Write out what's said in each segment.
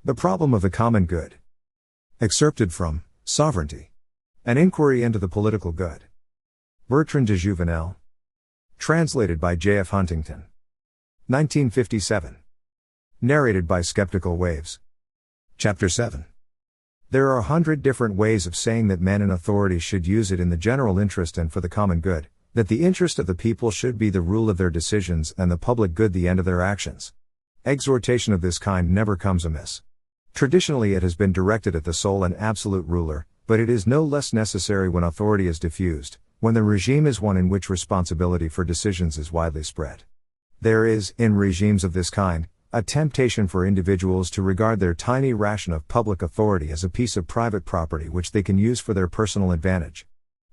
The Problem of the Common Good. Excerpted from Sovereignty. An Inquiry into the Political Good. Bertrand De Jouvenel. Translated by J.F. Huntington. 1957. Narrated by Skeptical Waves. Chapter 7. There are 100 different ways of saying that men in authority should use it in the general interest and for the common good, that the interest of the people should be the rule of their decisions and the public good the end of their actions. Exhortation of this kind never comes amiss. Traditionally it has been directed at the sole and absolute ruler, but it is no less necessary when authority is diffused, when the regime is one in which responsibility for decisions is widely spread. There is, in regimes of this kind, a temptation for individuals to regard their tiny ration of public authority as a piece of private property which they can use for their personal advantage.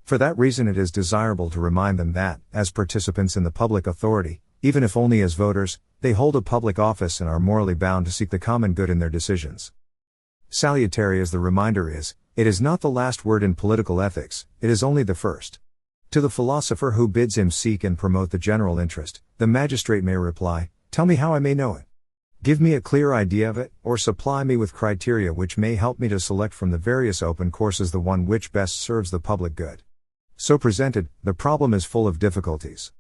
For that reason it is desirable to remind them that, as participants in the public authority, even if only as voters, they hold a public office and are morally bound to seek the common good in their decisions. Salutary as the reminder is, it is not the last word in political ethics, it is only the first. To the philosopher who bids him seek and promote the general interest, the magistrate may reply, "Tell me how I may know it. Give me a clear idea of it, or supply me with criteria which may help me to select from the various open courses the one which best serves the public good." So presented, the problem is full of difficulties.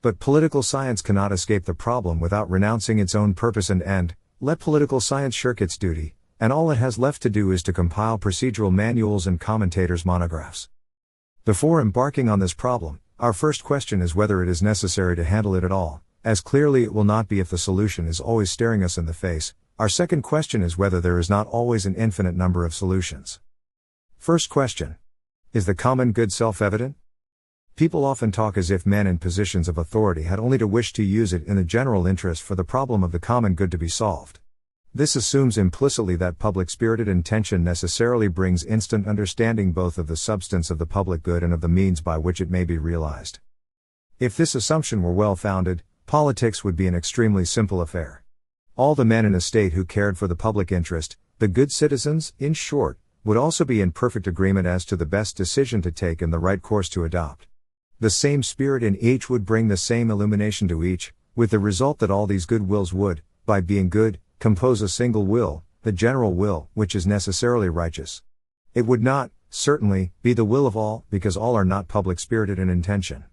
But political science cannot escape the problem without renouncing its own purpose and end. Let political science shirk its duty, and all it has left to do is to compile procedural manuals and commentators' monographs. Before embarking on this problem, our first question is whether it is necessary to handle it at all, as clearly it will not be if the solution is always staring us in the face. Our second question is whether there is not always an infinite number of solutions. First question. Is the common good self-evident? People often talk as if men in positions of authority had only to wish to use it in the general interest for the problem of the common good to be solved. This assumes implicitly that public-spirited intention necessarily brings instant understanding both of the substance of the public good and of the means by which it may be realized. If this assumption were well-founded, politics would be an extremely simple affair. All the men in a state who cared for the public interest, the good citizens, in short, would also be in perfect agreement as to the best decision to take and the right course to adopt. The same spirit in each would bring the same illumination to each, with the result that all these good wills would, by being good, compose a single will, the general will, which is necessarily righteous. It would not, certainly, be the will of all, because all are not public-spirited in intention.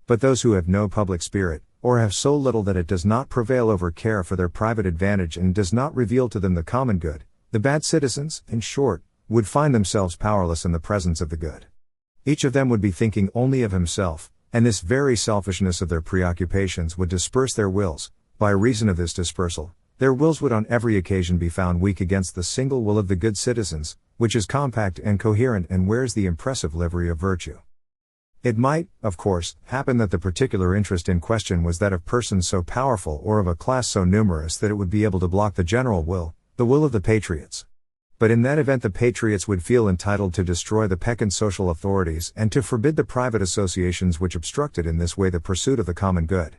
But those who have no public spirit, or have so little that it does not prevail over care for their private advantage and does not reveal to them the common good, the bad citizens, in short, would find themselves powerless in the presence of the good. Each of them would be thinking only of himself, and this very selfishness of their preoccupations would disperse their wills. By reason of this dispersal, their wills would on every occasion be found weak against the single will of the good citizens, which is compact and coherent and wears the impressive livery of virtue. It might, of course, happen that the particular interest in question was that of persons so powerful or of a class so numerous that it would be able to block the general will, the will of the patriots. But in that event the patriots would feel entitled to destroy the peccant social authorities and to forbid the private associations which obstructed in this way the pursuit of the common good.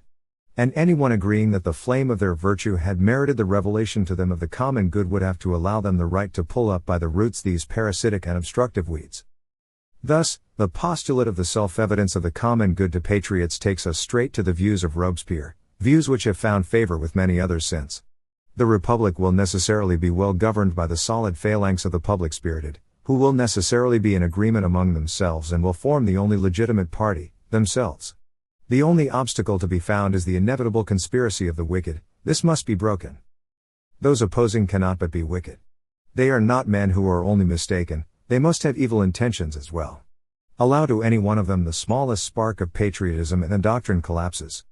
And anyone agreeing that the flame of their virtue had merited the revelation to them of the common good would have to allow them the right to pull up by the roots these parasitic and obstructive weeds. Thus, the postulate of the self-evidence of the common good to patriots takes us straight to the views of Robespierre, views which have found favor with many others since. The Republic will necessarily be well governed by the solid phalanx of the public-spirited, who will necessarily be in agreement among themselves and will form the only legitimate party, themselves. The only obstacle to be found is the inevitable conspiracy of the wicked. This must be broken. Those opposing cannot but be wicked. They are not men who are only mistaken, they must have evil intentions as well. Allow to any one of them the smallest spark of patriotism and the doctrine collapses.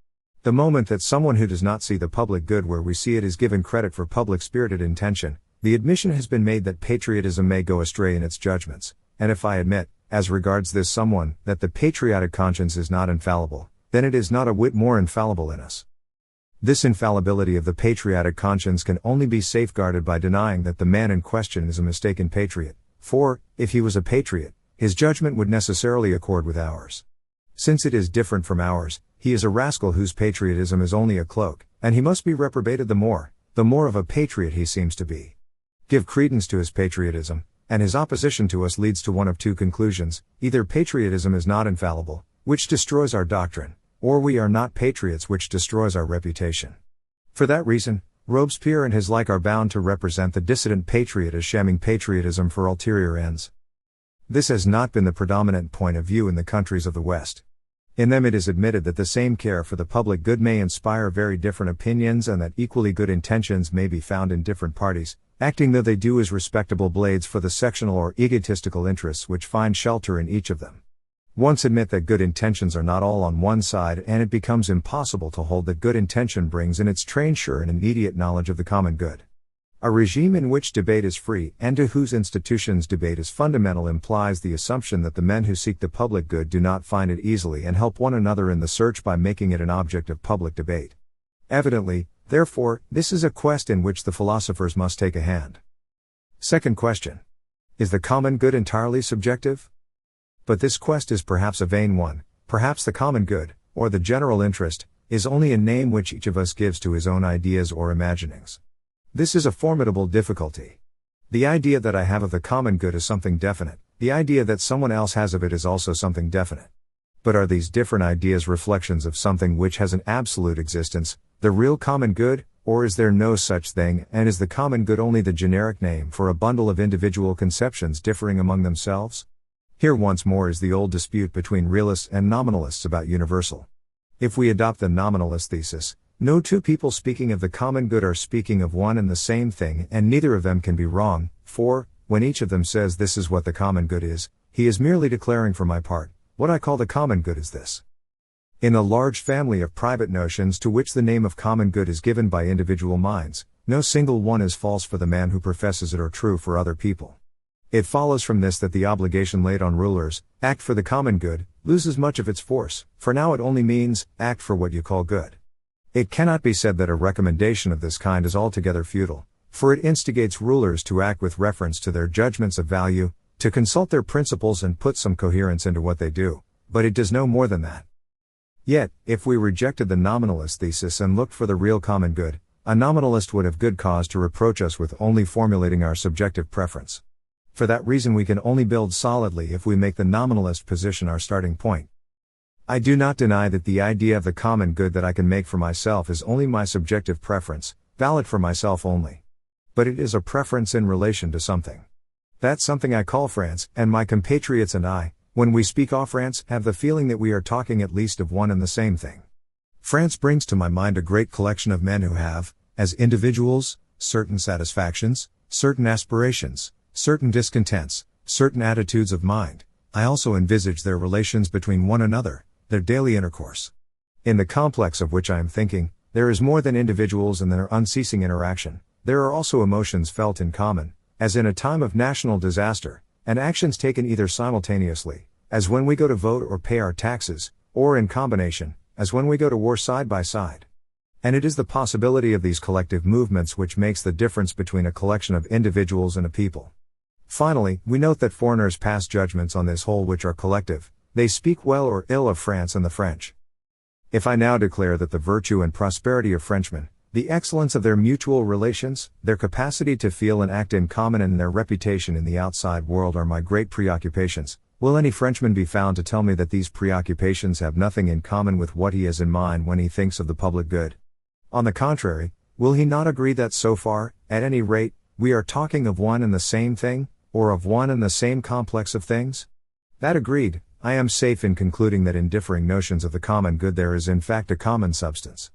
The moment that someone who does not see the public good where we see it is given credit for public-spirited intention, the admission has been made that patriotism may go astray in its judgments, and if I admit, as regards this someone, that the patriotic conscience is not infallible, then it is not a whit more infallible in us. This infallibility of the patriotic conscience can only be safeguarded by denying that the man in question is a mistaken patriot, for, if he was a patriot, his judgment would necessarily accord with ours. Since it is different from ours, he is a rascal whose patriotism is only a cloak, and he must be reprobated the more of a patriot he seems to be. Give credence to his patriotism, and his opposition to us leads to one of two conclusions: either patriotism is not infallible, which destroys our doctrine, or we are not patriots, which destroys our reputation. For that reason, Robespierre and his like are bound to represent the dissident patriot as shamming patriotism for ulterior ends. This has not been the predominant point of view in the countries of the West. In them it is admitted that the same care for the public good may inspire very different opinions and that equally good intentions may be found in different parties, acting though they do as respectable blades for the sectional or egotistical interests which find shelter in each of them. Once admit that good intentions are not all on one side and it becomes impossible to hold that good intention brings in its train sure and immediate knowledge of the common good. A regime in which debate is free and to whose institutions debate is fundamental implies the assumption that the men who seek the public good do not find it easily and help one another in the search by making it an object of public debate. Evidently, therefore, this is a quest in which the philosophers must take a hand. Second question. Is the common good entirely subjective? But this quest is perhaps a vain one. Perhaps the common good, or the general interest, is only a name which each of us gives to his own ideas or imaginings. This is a formidable difficulty. The idea that I have of the common good is something definite, the idea that someone else has of it is also something definite. But are these different ideas reflections of something which has an absolute existence, the real common good, or is there no such thing, and is the common good only the generic name for a bundle of individual conceptions differing among themselves? Here once more is the old dispute between realists and nominalists about universal. If we adopt the nominalist thesis, no two people speaking of the common good are speaking of one and the same thing, and neither of them can be wrong, for, when each of them says this is what the common good is, he is merely declaring for my part, what I call the common good is this. In the large family of private notions to which the name of common good is given by individual minds, no single one is false for the man who professes it or true for other people. It follows from this that the obligation laid on rulers, act for the common good, loses much of its force, for now it only means, act for what you call good. It cannot be said that a recommendation of this kind is altogether futile, for it instigates rulers to act with reference to their judgments of value, to consult their principles and put some coherence into what they do, but it does no more than that. Yet, if we rejected the nominalist thesis and looked for the real common good, a nominalist would have good cause to reproach us with only formulating our subjective preference. For that reason we can only build solidly if we make the nominalist position our starting point. I do not deny that the idea of the common good that I can make for myself is only my subjective preference, valid for myself only. But it is a preference in relation to something. That something I call France, and my compatriots and I, when we speak of France, have the feeling that we are talking at least of one and the same thing. France brings to my mind a great collection of men who have, as individuals, certain satisfactions, certain aspirations, certain discontents, certain attitudes of mind. I also envisage their relations between one another, their daily intercourse. In the complex of which I am thinking, there is more than individuals and their unceasing interaction, there are also emotions felt in common, as in a time of national disaster, and actions taken either simultaneously, as when we go to vote or pay our taxes, or in combination, as when we go to war side by side. And it is the possibility of these collective movements which makes the difference between a collection of individuals and a people. Finally, we note that foreigners pass judgments on this whole which are collective. They speak well or ill of France and the French. If I now declare that the virtue and prosperity of Frenchmen, the excellence of their mutual relations, their capacity to feel and act in common and their reputation in the outside world are my great preoccupations, will any Frenchman be found to tell me that these preoccupations have nothing in common with what he has in mind when he thinks of the public good? On the contrary, will he not agree that so far, at any rate, we are talking of one and the same thing, or of one and the same complex of things? That agreed, I am safe in concluding that in differing notions of the common good there is in fact a common substance.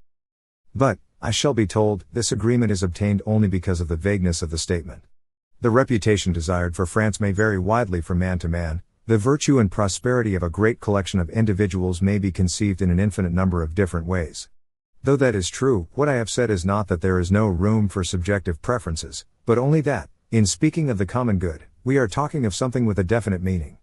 But, I shall be told, this agreement is obtained only because of the vagueness of the statement. The reputation desired for France may vary widely from man to man, the virtue and prosperity of a great collection of individuals may be conceived in an infinite number of different ways. Though that is true, what I have said is not that there is no room for subjective preferences, but only that, in speaking of the common good, we are talking of something with a definite meaning.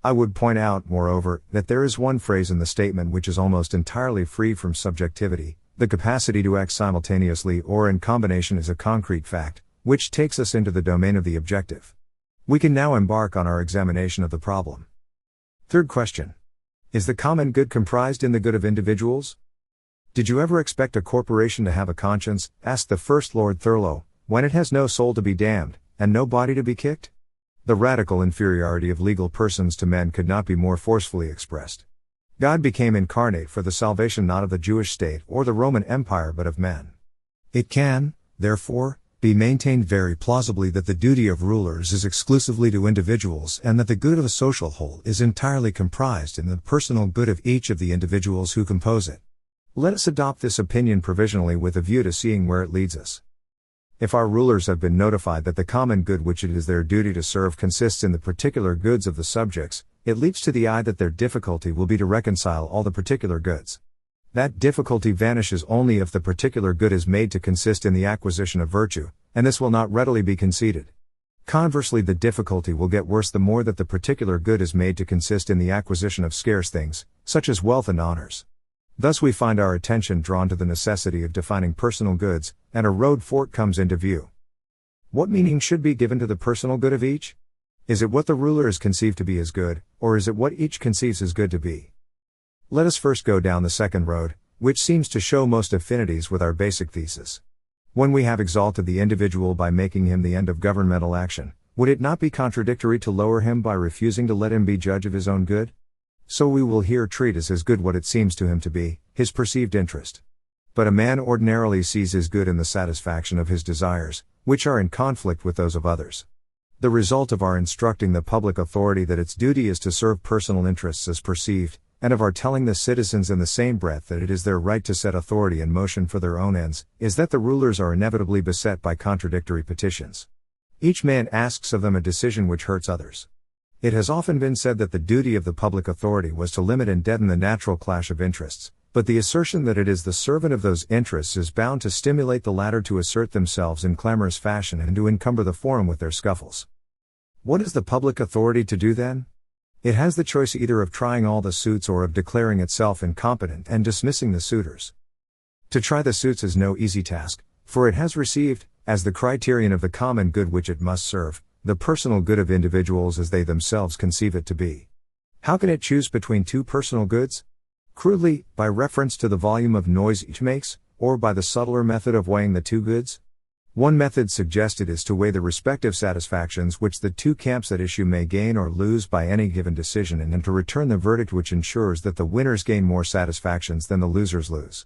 I would point out, moreover, that there is one phrase in the statement which is almost entirely free from subjectivity. The capacity to act simultaneously or in combination is a concrete fact, which takes us into the domain of the objective. We can now embark on our examination of the problem. Third question. Is the common good comprised in the good of individuals? Did you ever expect a corporation to have a conscience, asked the first Lord Thurlow, when it has no soul to be damned, and no body to be kicked? The radical inferiority of legal persons to men could not be more forcefully expressed. God became incarnate for the salvation not of the Jewish state or the Roman Empire but of men. It can, therefore, be maintained very plausibly that the duty of rulers is exclusively to individuals and that the good of a social whole is entirely comprised in the personal good of each of the individuals who compose it. Let us adopt this opinion provisionally with a view to seeing where it leads us. If our rulers have been notified that the common good which it is their duty to serve consists in the particular goods of the subjects, it leaps to the eye that their difficulty will be to reconcile all the particular goods. That difficulty vanishes only if the particular good is made to consist in the acquisition of virtue, and this will not readily be conceded. Conversely, the difficulty will get worse the more that the particular good is made to consist in the acquisition of scarce things, such as wealth and honors. Thus we find our attention drawn to the necessity of defining personal goods, and a road fork comes into view. What meaning should be given to the personal good of each? Is it what the ruler is conceived to be as good, or is it what each conceives as good to be? Let us first go down the second road, which seems to show most affinities with our basic thesis. When we have exalted the individual by making him the end of governmental action, would it not be contradictory to lower him by refusing to let him be judge of his own good? So we will here treat as his good what it seems to him to be, his perceived interest. But a man ordinarily sees his good in the satisfaction of his desires, which are in conflict with those of others. The result of our instructing the public authority that its duty is to serve personal interests as perceived, and of our telling the citizens in the same breath that it is their right to set authority in motion for their own ends, is that the rulers are inevitably beset by contradictory petitions. Each man asks of them a decision which hurts others. It has often been said that the duty of the public authority was to limit and deaden the natural clash of interests, but the assertion that it is the servant of those interests is bound to stimulate the latter to assert themselves in clamorous fashion and to encumber the forum with their scuffles. What is the public authority to do then? It has the choice either of trying all the suits or of declaring itself incompetent and dismissing the suitors. To try the suits is no easy task, for it has received, as the criterion of the common good which it must serve, the personal good of individuals as they themselves conceive it to be. How can it choose between two personal goods? Crudely, by reference to the volume of noise each makes, or by the subtler method of weighing the two goods? One method suggested is to weigh the respective satisfactions which the two camps at issue may gain or lose by any given decision and then to return the verdict which ensures that the winners gain more satisfactions than the losers lose.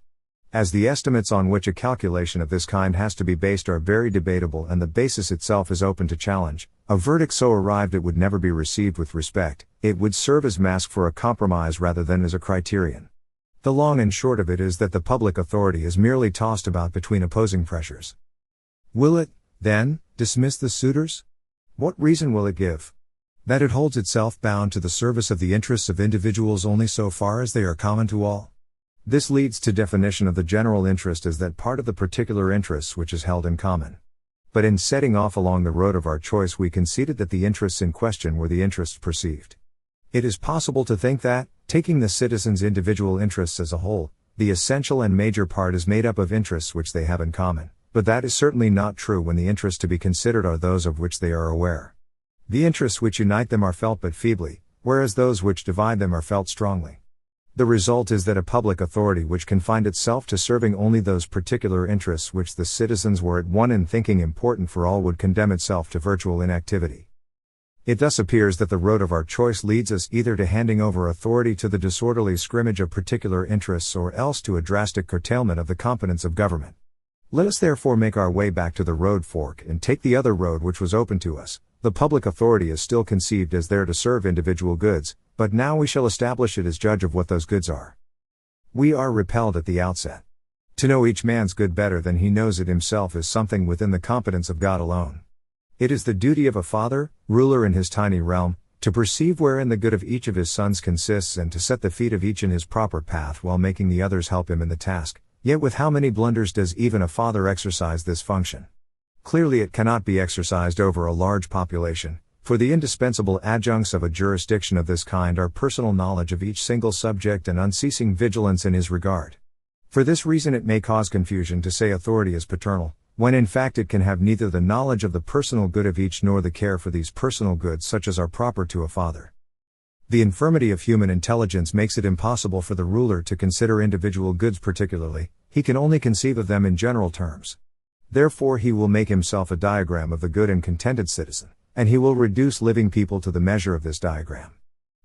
As the estimates on which a calculation of this kind has to be based are very debatable and the basis itself is open to challenge, a verdict so arrived it would never be received with respect, it would serve as mask for a compromise rather than as a criterion. The long and short of it is that the public authority is merely tossed about between opposing pressures. Will it, then, dismiss the suitors? What reason will it give? That it holds itself bound to the service of the interests of individuals only so far as they are common to all. This leads to definition of the general interest as that part of the particular interests which is held in common. But in setting off along the road of our choice we conceded that the interests in question were the interests perceived. It is possible to think that, taking the citizens' individual interests as a whole, the essential and major part is made up of interests which they have in common, but that is certainly not true when the interests to be considered are those of which they are aware. The interests which unite them are felt but feebly, whereas those which divide them are felt strongly. The result is that a public authority which confined itself to serving only those particular interests which the citizens were at one in thinking important for all would condemn itself to virtual inactivity. It thus appears that the road of our choice leads us either to handing over authority to the disorderly scrimmage of particular interests or else to a drastic curtailment of the competence of government. Let us therefore make our way back to the road fork and take the other road which was open to us. The public authority is still conceived as there to serve individual goods, but now we shall establish it as judge of what those goods are. We are repelled at the outset. To know each man's good better than he knows it himself is something within the competence of God alone. It is the duty of a father, ruler in his tiny realm, to perceive wherein the good of each of his sons consists and to set the feet of each in his proper path while making the others help him in the task. Yet with how many blunders does even a father exercise this function? Clearly it cannot be exercised over a large population, for the indispensable adjuncts of a jurisdiction of this kind are personal knowledge of each single subject and unceasing vigilance in his regard. For this reason it may cause confusion to say authority is paternal, when in fact it can have neither the knowledge of the personal good of each nor the care for these personal goods such as are proper to a father. The infirmity of human intelligence makes it impossible for the ruler to consider individual goods particularly, he can only conceive of them in general terms. Therefore he will make himself a diagram of the good and contented citizen, and he will reduce living people to the measure of this diagram.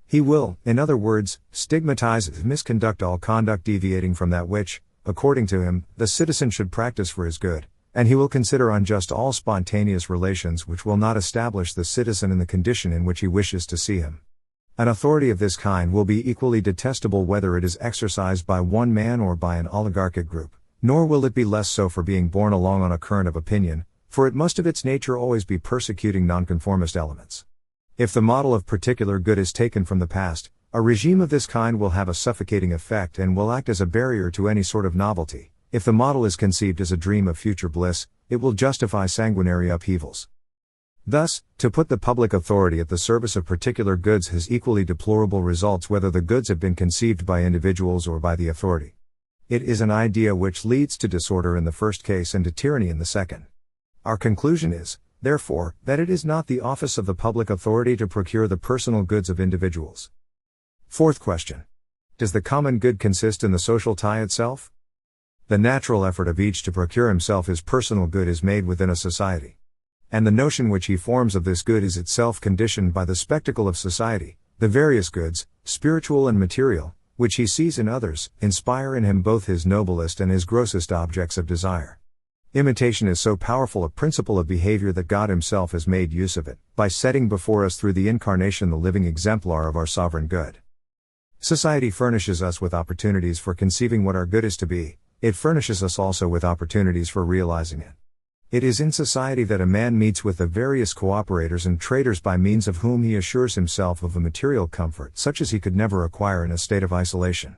He will, in other words, stigmatize as misconduct all conduct deviating from that which, according to him, the citizen should practice for his good, and he will consider unjust all spontaneous relations which will not establish the citizen in the condition in which he wishes to see him. An authority of this kind will be equally detestable whether it is exercised by one man or by an oligarchic group, nor will it be less so for being borne along on a current of opinion, for it must of its nature always be persecuting nonconformist elements. If the model of particular good is taken from the past, a regime of this kind will have a suffocating effect and will act as a barrier to any sort of novelty. If the model is conceived as a dream of future bliss, it will justify sanguinary upheavals. Thus, to put the public authority at the service of particular goods has equally deplorable results whether the goods have been conceived by individuals or by the authority. It is an idea which leads to disorder in the first case and to tyranny in the second. Our conclusion is, therefore, that it is not the office of the public authority to procure the personal goods of individuals. Fourth question. Does the common good consist in the social tie itself? The natural effort of each to procure himself his personal good is made within a society. And the notion which he forms of this good is itself conditioned by the spectacle of society. The various goods, spiritual and material, which he sees in others, inspire in him both his noblest and his grossest objects of desire. Imitation is so powerful a principle of behavior that God himself has made use of it, by setting before us through the incarnation the living exemplar of our sovereign good. Society furnishes us with opportunities for conceiving what our good is to be. It furnishes us also with opportunities for realizing it. It is in society that a man meets with the various cooperators and traders by means of whom he assures himself of a material comfort such as he could never acquire in a state of isolation.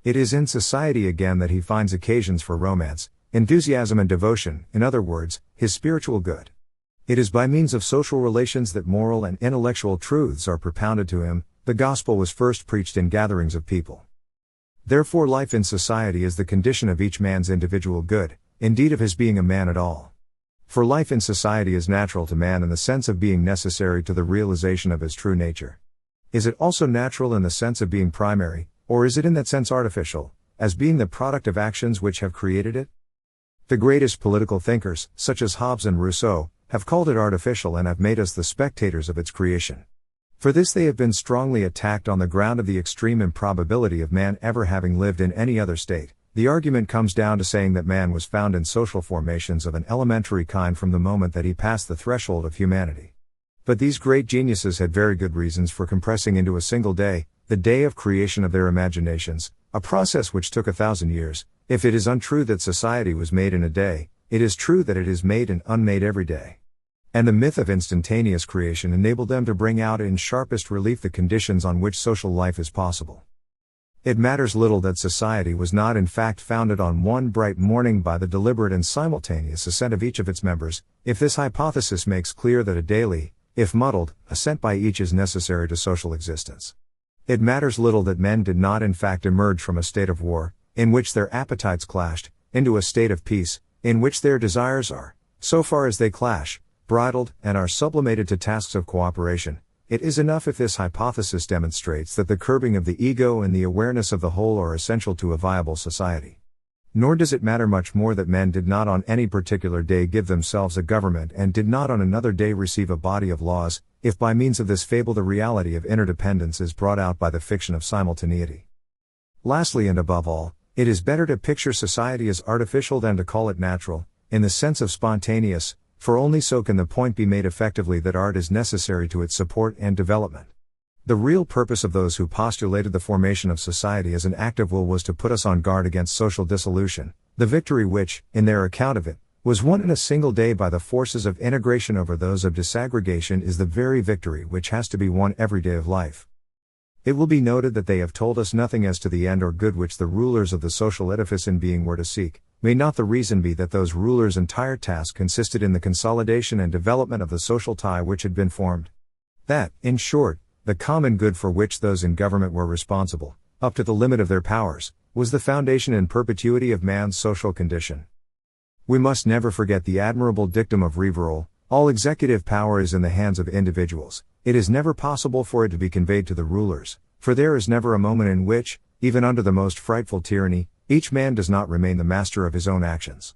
It is in society again that he finds occasions for romance, enthusiasm and devotion, in other words, his spiritual good. It is by means of social relations that moral and intellectual truths are propounded to him. The gospel was first preached in gatherings of people. Therefore life in society is the condition of each man's individual good, indeed of his being a man at all. For life in society is natural to man in the sense of being necessary to the realization of his true nature. Is it also natural in the sense of being primary, or is it in that sense artificial, as being the product of actions which have created it? The greatest political thinkers, such as Hobbes and Rousseau, have called it artificial and have made us the spectators of its creation. For this they have been strongly attacked on the ground of the extreme improbability of man ever having lived in any other state. The argument comes down to saying that man was found in social formations of an elementary kind from the moment that he passed the threshold of humanity. But these great geniuses had very good reasons for compressing into a single day, the day of creation of their imaginations, a process which took 1,000 years. If it is untrue that society was made in a day, it is true that it is made and unmade every day. And the myth of instantaneous creation enabled them to bring out in sharpest relief the conditions on which social life is possible. It matters little that society was not in fact founded on one bright morning by the deliberate and simultaneous assent of each of its members, if this hypothesis makes clear that a daily, if muddled, assent by each is necessary to social existence. It matters little that men did not in fact emerge from a state of war, in which their appetites clashed, into a state of peace, in which their desires are, so far as they clash, bridled, and are sublimated to tasks of cooperation. It is enough if this hypothesis demonstrates that the curbing of the ego and the awareness of the whole are essential to a viable society. Nor does it matter much more that men did not on any particular day give themselves a government and did not on another day receive a body of laws, if by means of this fable the reality of interdependence is brought out by the fiction of simultaneity. Lastly and above all, it is better to picture society as artificial than to call it natural, in the sense of spontaneous, for only so can the point be made effectively that art is necessary to its support and development. The real purpose of those who postulated the formation of society as an act of will was to put us on guard against social dissolution. The victory which, in their account of it, was won in a single day by the forces of integration over those of disaggregation is the very victory which has to be won every day of life. It will be noted that they have told us nothing as to the end or good which the rulers of the social edifice in being were to seek. May not the reason be that those rulers' entire task consisted in the consolidation and development of the social tie which had been formed? That, in short, the common good for which those in government were responsible, up to the limit of their powers, was the foundation and perpetuity of man's social condition. We must never forget the admirable dictum of Rivarol: all executive power is in the hands of individuals. It is never possible for it to be conveyed to the rulers, for there is never a moment in which, even under the most frightful tyranny, each man does not remain the master of his own actions.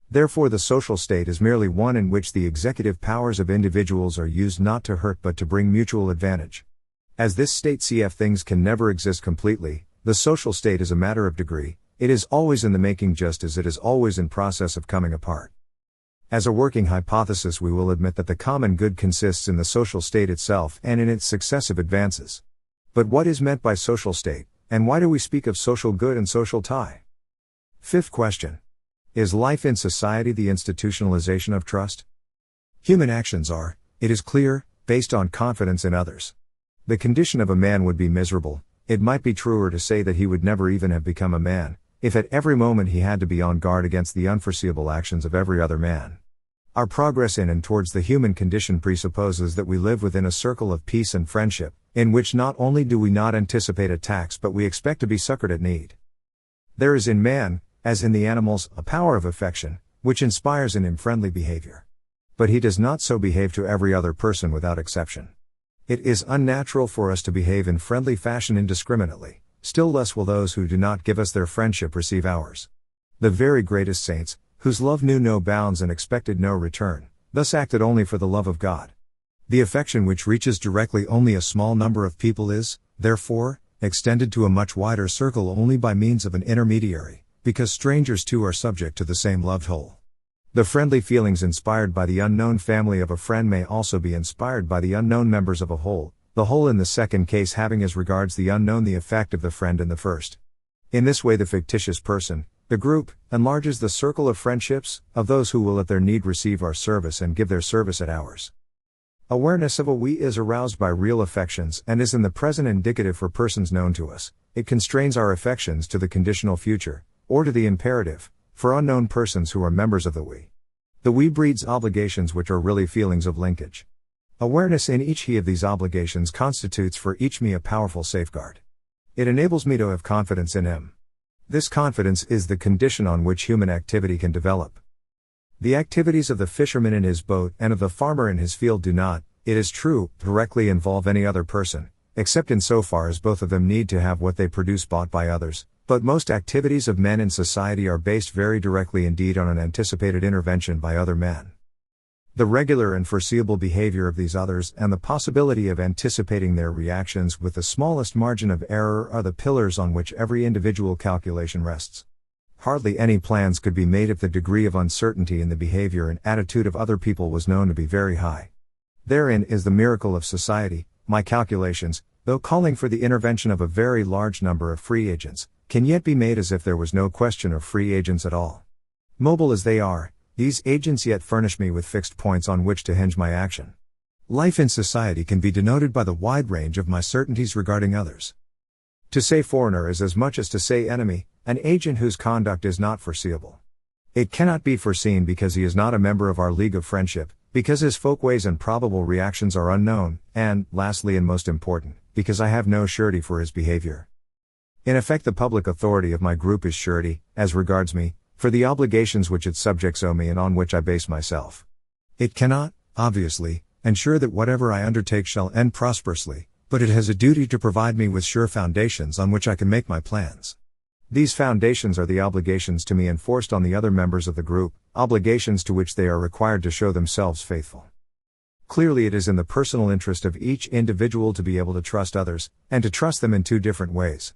Therefore the social state is merely one in which the executive powers of individuals are used not to hurt but to bring mutual advantage. As this state cf. Things can never exist completely, the social state is a matter of degree. It is always in the making just as it is always in process of coming apart. As a working hypothesis, we will admit that the common good consists in the social state itself and in its successive advances. But what is meant by social state, and why do we speak of social good and social tie? Fifth question. Is life in society the institutionalization of trust? Human actions are, it is clear, based on confidence in others. The condition of a man would be miserable. It might be truer to say that he would never even have become a man, if at every moment he had to be on guard against the unforeseeable actions of every other man. Our progress in and towards the human condition presupposes that we live within a circle of peace and friendship, in which not only do we not anticipate attacks but we expect to be succored at need. There is in man, as in the animals, a power of affection, which inspires in him friendly behavior. But he does not so behave to every other person without exception. It is unnatural for us to behave in friendly fashion indiscriminately, still less will those who do not give us their friendship receive ours. The very greatest saints, whose love knew no bounds and expected no return, thus acted only for the love of God. The affection which reaches directly only a small number of people is, therefore, extended to a much wider circle only by means of an intermediary, because strangers too are subject to the same loved whole. The friendly feelings inspired by the unknown family of a friend may also be inspired by the unknown members of a whole, the whole in the second case having as regards the unknown the effect of the friend in the first. In this way the fictitious person, the group, enlarges the circle of friendships, of those who will at their need receive our service and give their service at ours. Awareness of a we is aroused by real affections and is in the present indicative for persons known to us. It constrains our affections to the conditional future, or to the imperative, for unknown persons who are members of the we. The we breeds obligations which are really feelings of linkage. Awareness in each he of these obligations constitutes for each me a powerful safeguard. It enables me to have confidence in him. This confidence is the condition on which human activity can develop. The activities of the fisherman in his boat and of the farmer in his field do not, it is true, directly involve any other person, except in so far as both of them need to have what they produce bought by others. But most activities of men in society are based very directly indeed on an anticipated intervention by other men. The regular and foreseeable behavior of these others and the possibility of anticipating their reactions with the smallest margin of error are the pillars on which every individual calculation rests. Hardly any plans could be made if the degree of uncertainty in the behavior and attitude of other people was known to be very high. Therein is the miracle of society. My calculations, though calling for the intervention of a very large number of free agents, can yet be made as if there was no question of free agents at all. Mobile as they are, these agents yet furnish me with fixed points on which to hinge my action. Life in society can be denoted by the wide range of my certainties regarding others. To say foreigner is as much as to say enemy, an agent whose conduct is not foreseeable. It cannot be foreseen because he is not a member of our league of friendship, because his folkways and probable reactions are unknown, and, lastly and most important, because I have no surety for his behavior. In effect, the public authority of my group is surety, as regards me, for the obligations which its subjects owe me and on which I base myself. It cannot, obviously, ensure that whatever I undertake shall end prosperously, but it has a duty to provide me with sure foundations on which I can make my plans. These foundations are the obligations to me enforced on the other members of the group, obligations to which they are required to show themselves faithful. Clearly it is in the personal interest of each individual to be able to trust others, and to trust them in two different ways.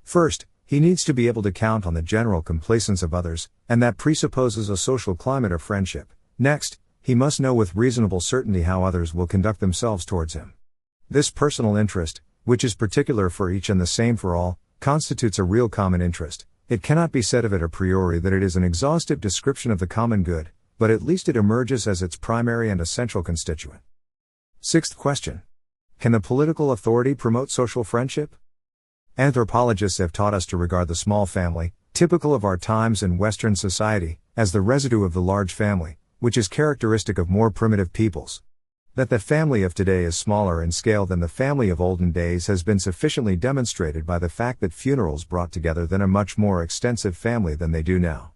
First, he needs to be able to count on the general complacence of others, and that presupposes a social climate of friendship. Next, he must know with reasonable certainty how others will conduct themselves towards him. This personal interest, which is particular for each and the same for all, constitutes a real common interest. It cannot be said of it a priori that it is an exhaustive description of the common good, but at least it emerges as its primary and essential constituent. Sixth question. Can the political authority promote social friendship? Anthropologists have taught us to regard the small family, typical of our times and Western society, as the residue of the large family, which is characteristic of more primitive peoples. That the family of today is smaller in scale than the family of olden days has been sufficiently demonstrated by the fact that funerals brought together then a much more extensive family than they do now.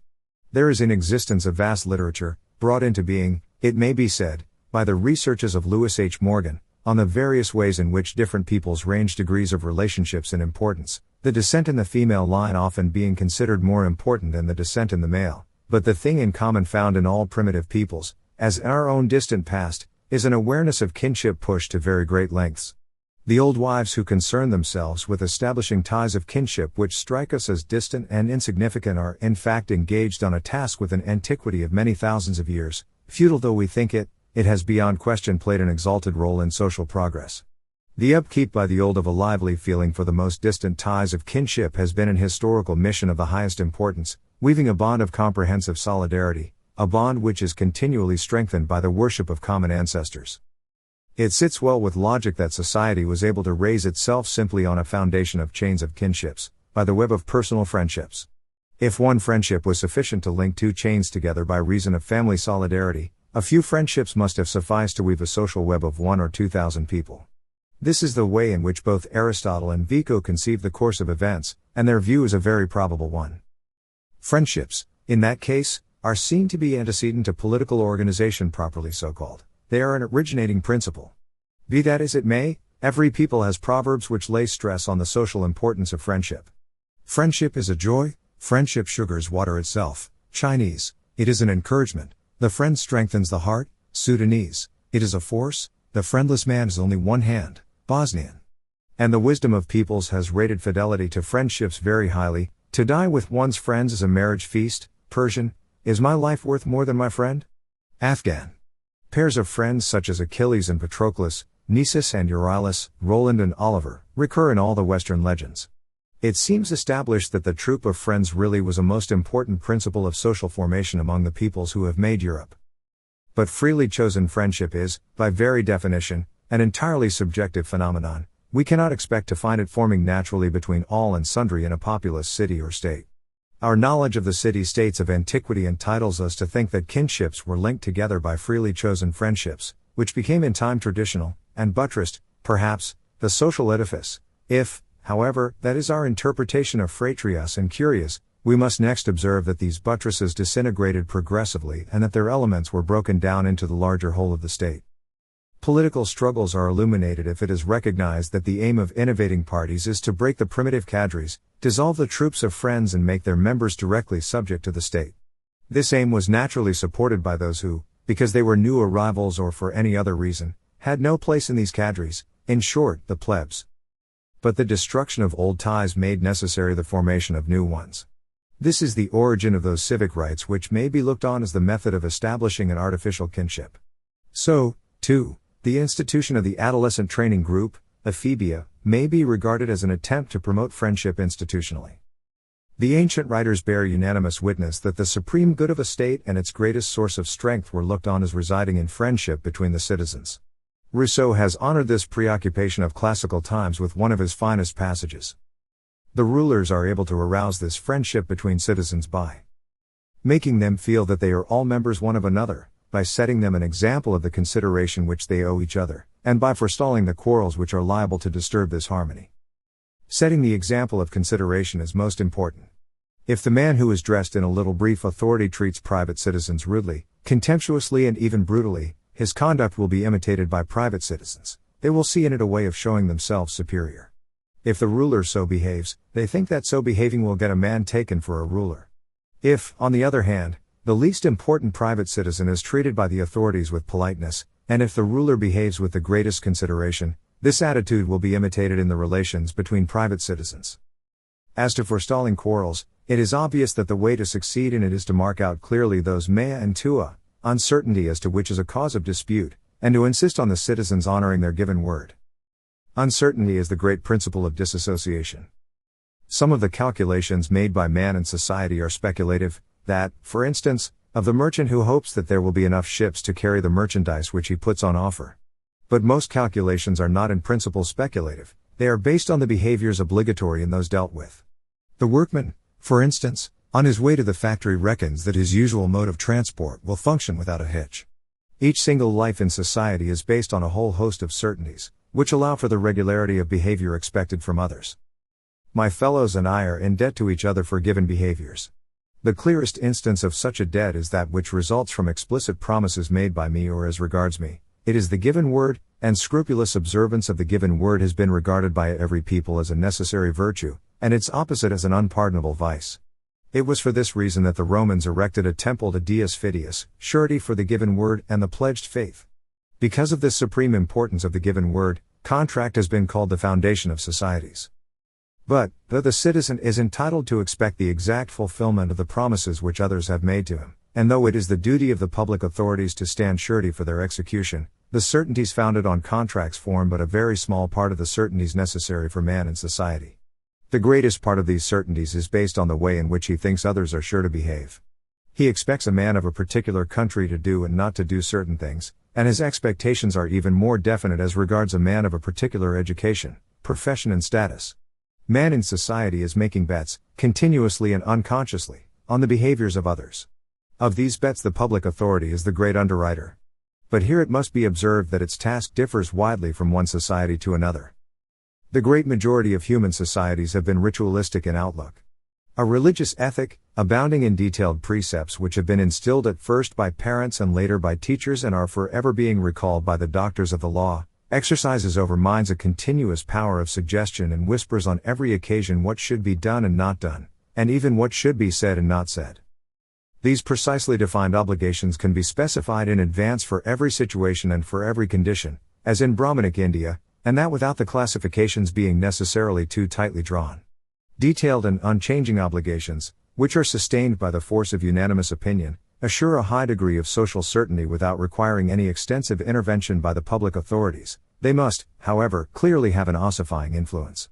There is in existence a vast literature, brought into being, it may be said, by the researches of Lewis H. Morgan, on the various ways in which different peoples range degrees of relationships in importance, the descent in the female line often being considered more important than the descent in the male, but the thing in common found in all primitive peoples, as in our own distant past, is an awareness of kinship pushed to very great lengths. The old wives who concern themselves with establishing ties of kinship which strike us as distant and insignificant are in fact engaged on a task with an antiquity of many thousands of years, Futile though we think it, it has beyond question played an exalted role in social progress. The upkeep by the old of a lively feeling for the most distant ties of kinship has been an historical mission of the highest importance, weaving a bond of comprehensive solidarity, a bond which is continually strengthened by the worship of common ancestors. It sits well with logic that society was able to raise itself simply on a foundation of chains of kinships, by the web of personal friendships. If one friendship was sufficient to link two chains together by reason of family solidarity, a few friendships must have sufficed to weave a social web of 1,000 or 2,000 people. This is the way in which both Aristotle and Vico conceive the course of events, and their view is a very probable one. Friendships, in that case, are seen to be antecedent to political organization properly so called. They are an originating principle. Be that as it may, every people has proverbs which lay stress on the social importance of friendship. Friendship is a joy, friendship sugars water itself. Chinese, it is an encouragement, the friend strengthens the heart. Sudanese, it is a force, the friendless man is only one hand. Bosnian. And the wisdom of peoples has rated fidelity to friendships very highly. To die with one's friends is a marriage feast. Persian, is my life worth more than my friend? Afghan. Pairs of friends such as Achilles and Patroclus, Nisus and Euryalus, Roland and Oliver, recur in all the Western legends. It seems established that the troop of friends really was a most important principle of social formation among the peoples who have made Europe. But freely chosen friendship is, by very definition, an entirely subjective phenomenon. We cannot expect to find it forming naturally between all and sundry in a populous city or state. Our knowledge of the city-states of antiquity entitles us to think that kinships were linked together by freely chosen friendships, which became in time traditional, and buttressed, perhaps, the social edifice. If, however, that is our interpretation of Fratrius and Curius, we must next observe that these buttresses disintegrated progressively and that their elements were broken down into the larger whole of the state. Political struggles are illuminated if it is recognized that the aim of innovating parties is to break the primitive cadres, dissolve the troops of friends and make their members directly subject to the state. This aim was naturally supported by those who, because they were new arrivals or for any other reason, had no place in these cadres, in short, the plebs. But the destruction of old ties made necessary the formation of new ones. This is the origin of those civic rights which may be looked on as the method of establishing an artificial kinship. So, too, the institution of the adolescent training group, ephebia, may be regarded as an attempt to promote friendship institutionally. The ancient writers bear unanimous witness that the supreme good of a state and its greatest source of strength were looked on as residing in friendship between the citizens. Rousseau has honored this preoccupation of classical times with one of his finest passages. The rulers are able to arouse this friendship between citizens by making them feel that they are all members one of another, by setting them an example of the consideration which they owe each other, and by forestalling the quarrels which are liable to disturb this harmony. Setting the example of consideration is most important. If the man who is dressed in a little brief authority treats private citizens rudely, contemptuously and even brutally, his conduct will be imitated by private citizens. They will see in it a way of showing themselves superior. If the ruler so behaves, they think that so behaving will get a man taken for a ruler. If, on the other hand, the least important private citizen is treated by the authorities with politeness, and if the ruler behaves with the greatest consideration, this attitude will be imitated in the relations between private citizens. As to forestalling quarrels, it is obvious that the way to succeed in it is to mark out clearly those mea and tua, uncertainty as to which is a cause of dispute, and to insist on the citizens honoring their given word. Uncertainty is the great principle of disassociation. Some of the calculations made by man and society are speculative, that, for instance, of the merchant who hopes that there will be enough ships to carry the merchandise which he puts on offer. But most calculations are not in principle speculative, they are based on the behaviors obligatory in those dealt with. The workman, for instance, on his way to the factory reckons that his usual mode of transport will function without a hitch. Each single life in society is based on a whole host of certainties, which allow for the regularity of behavior expected from others. My fellows and I are in debt to each other for given behaviors. The clearest instance of such a debt is that which results from explicit promises made by me or as regards me. It is the given word, and scrupulous observance of the given word has been regarded by every people as a necessary virtue, and its opposite as an unpardonable vice. It was for this reason that the Romans erected a temple to Dies Fideus, surety for the given word and the pledged faith. Because of this supreme importance of the given word, contract has been called the foundation of societies. But, though the citizen is entitled to expect the exact fulfillment of the promises which others have made to him, and though it is the duty of the public authorities to stand surety for their execution, the certainties founded on contracts form but a very small part of the certainties necessary for man and society. The greatest part of these certainties is based on the way in which he thinks others are sure to behave. He expects a man of a particular country to do and not to do certain things, and his expectations are even more definite as regards a man of a particular education, profession and status. Man in society is making bets, continuously and unconsciously, on the behaviors of others. Of these bets the public authority is the great underwriter. But here it must be observed that its task differs widely from one society to another. The great majority of human societies have been ritualistic in outlook. A religious ethic, abounding in detailed precepts which have been instilled at first by parents and later by teachers and are forever being recalled by the doctors of the law, exercises over minds a continuous power of suggestion and whispers on every occasion what should be done and not done, and even what should be said and not said. These precisely defined obligations can be specified in advance for every situation and for every condition, as in Brahmanic India, and that without the classifications being necessarily too tightly drawn. Detailed and unchanging obligations, which are sustained by the force of unanimous opinion, assure a high degree of social certainty without requiring any extensive intervention by the public authorities. They must, however, clearly have an ossifying influence.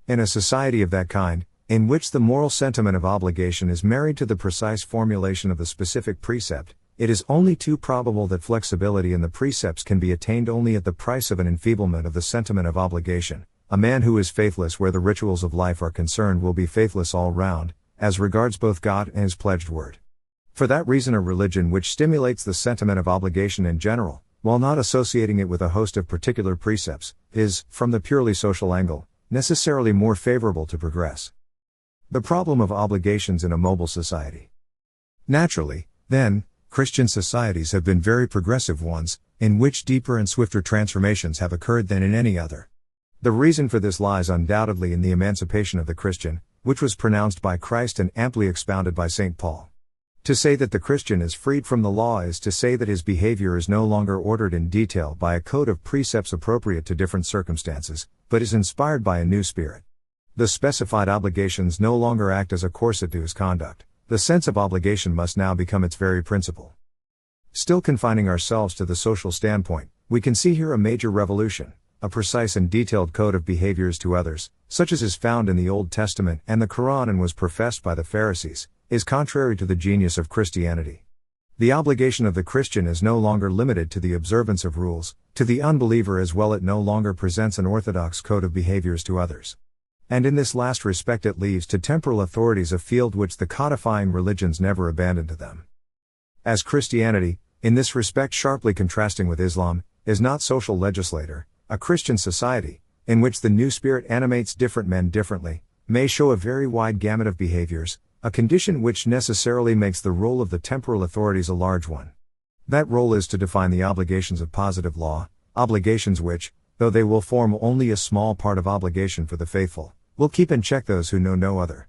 In a society of that kind, in which the moral sentiment of obligation is married to the precise formulation of the specific precept, it is only too probable that flexibility in the precepts can be attained only at the price of an enfeeblement of the sentiment of obligation. A man who is faithless where the rituals of life are concerned will be faithless all round, as regards both God and his pledged word. For that reason a religion which stimulates the sentiment of obligation in general, while not associating it with a host of particular precepts, is, from the purely social angle, necessarily more favorable to progress. The problem of obligations in a mobile society. Naturally, then, Christian societies have been very progressive ones, in which deeper and swifter transformations have occurred than in any other. The reason for this lies undoubtedly in the emancipation of the Christian, which was pronounced by Christ and amply expounded by St. Paul. To say that the Christian is freed from the law is to say that his behavior is no longer ordered in detail by a code of precepts appropriate to different circumstances, but is inspired by a new spirit. The specified obligations no longer act as a corset to his conduct. The sense of obligation must now become its very principle. Still confining ourselves to the social standpoint, we can see here a major revolution. A precise and detailed code of behaviors to others, such as is found in the Old Testament and the Quran and was professed by the Pharisees, is contrary to the genius of Christianity. The obligation of the Christian is no longer limited to the observance of rules. To the unbeliever as well it no longer presents an orthodox code of behaviors to others. And in this last respect it leaves to temporal authorities a field which the codifying religions never abandoned to them. As Christianity, in this respect sharply contrasting with Islam, is not social legislator, a Christian society, in which the new spirit animates different men differently, may show a very wide gamut of behaviors, a condition which necessarily makes the role of the temporal authorities a large one. That role is to define the obligations of positive law, obligations which, though they will form only a small part of obligation for the faithful, will keep in check those who know no other.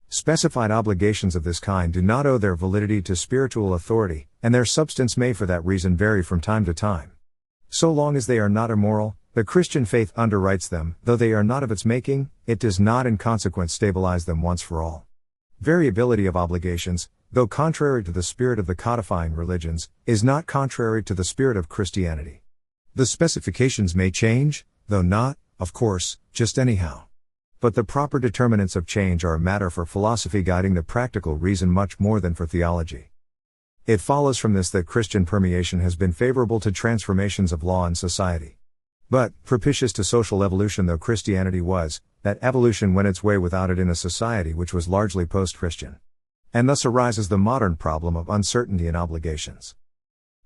Specified obligations of this kind do not owe their validity to spiritual authority, and their substance may for that reason vary from time to time. So long as they are not immoral, the Christian faith underwrites them. Though they are not of its making, it does not in consequence stabilize them once for all. Variability of obligations, though contrary to the spirit of the codifying religions, is not contrary to the spirit of Christianity. The specifications may change, though not, of course, just anyhow. But the proper determinants of change are a matter for philosophy guiding the practical reason much more than for theology. It follows from this that Christian permeation has been favorable to transformations of law and society. But, propitious to social evolution though Christianity was, that evolution went its way without it in a society which was largely post-Christian. And thus arises the modern problem of uncertainty in obligations.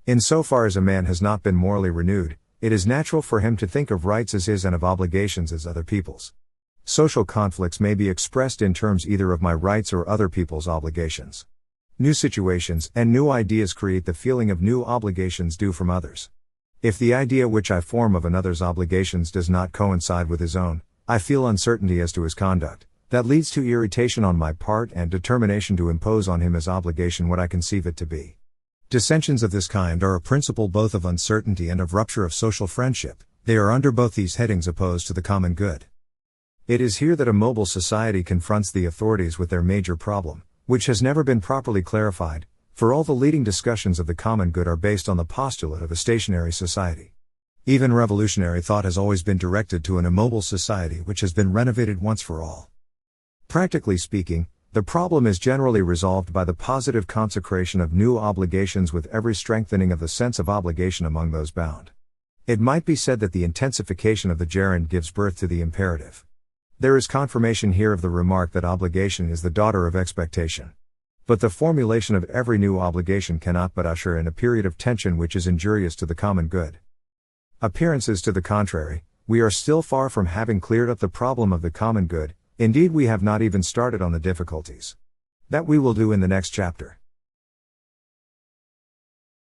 In so far as a man has not been morally renewed, it is natural for him to think of rights as his and of obligations as other people's. Social conflicts may be expressed in terms either of my rights or other people's obligations. New situations and new ideas create the feeling of new obligations due from others. If the idea which I form of another's obligations does not coincide with his own, I feel uncertainty as to his conduct. That leads to irritation on my part and determination to impose on him as obligation what I conceive it to be. Dissensions of this kind are a principle both of uncertainty and of rupture of social friendship. They are under both these headings opposed to the common good. It is here that a mobile society confronts the authorities with their major problem, which has never been properly clarified, For all the leading discussions of the common good are based on the postulate of a stationary society. Even revolutionary thought has always been directed to an immobile society which has been renovated once for all. Practically speaking, the problem is generally resolved by the positive consecration of new obligations with every strengthening of the sense of obligation among those bound. It might be said that the intensification of the gerund gives birth to the imperative. There is confirmation here of the remark that obligation is the daughter of expectation. But the formulation of every new obligation cannot but usher in a period of tension which is injurious to the common good. Appearances to the contrary, we are still far from having cleared up the problem of the common good, indeed we have not even started on the difficulties. That we will do in the next chapter.